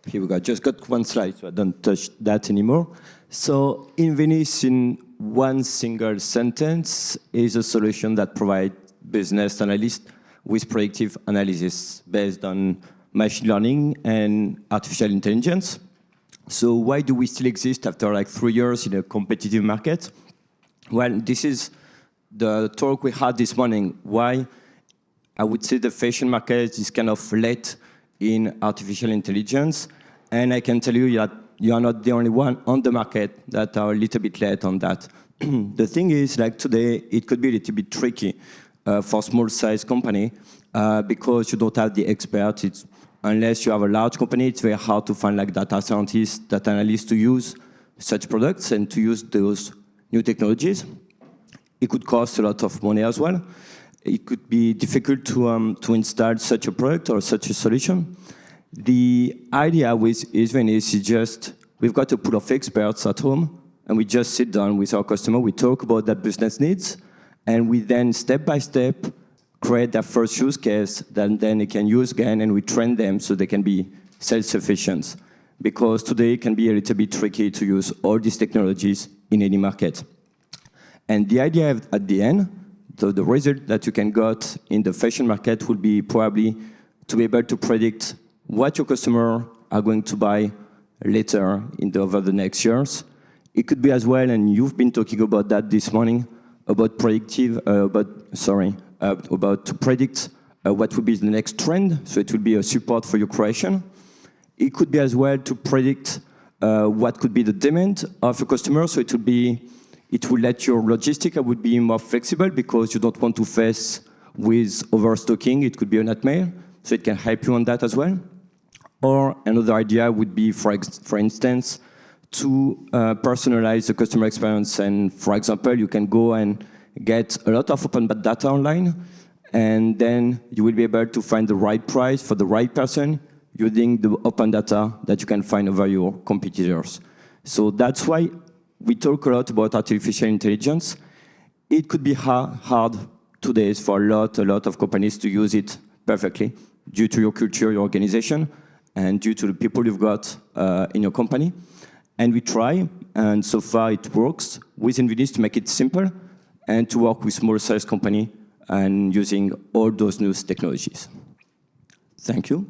Here we go. Just got one slide, so I don't touch that anymore. So Invenis, in one single sentence, is a solution that provides business analysts with predictive analysis based on machine learning and artificial intelligence. So why do we still exist after like 3 years in a competitive market? Well, this is the talk we had this morning. Why I would say the fashion market is kind of late in artificial intelligence. And I can tell you that you are not the only one on the market that are a little bit late on that. The thing is, like today, it could be a little bit tricky for small-sized company because you don't have the experts. Unless you have a large company, it's very hard to find like data scientists, data analysts to use such products and to use those new technologies. It could cost a lot of money as well. It could be difficult to install such a product or such a solution. The idea with Invenis is just, we've got a pool of experts at home, and we just sit down with our customer, we talk about their business needs, and we then, step by step, create their first use case that then they can use again, and we train them so they can be self-sufficient. Because today it can be a little bit tricky to use all these technologies in any market. And the idea at the end, the result that you can get in the fashion market will be probably to be able to predict what your customers are going to buy later over the next years. It could be as well, and you've been talking about that this morning, about to predict what will be the next trend, so it will be a support for your creation. It could be as well to predict what could be the demand of your customer, so it will let your logistics would be more flexible because you don't want to face with overstocking. It could be a nightmare, so it can help you on that as well. Or another idea would be, for instance, to personalize the customer experience. And for example, you can go and get a lot of open data online, and then you will be able to find the right price for the right person using the open data that you can find over your competitors. So that's why we talk a lot about artificial intelligence. It could be hard today for a lot of companies to use it perfectly due to your culture, your organization, and due to the people you've got in your company. And we try, and so far it works with Invenis to make it simple and to work with small-sized company and using all those new technologies. Thank you.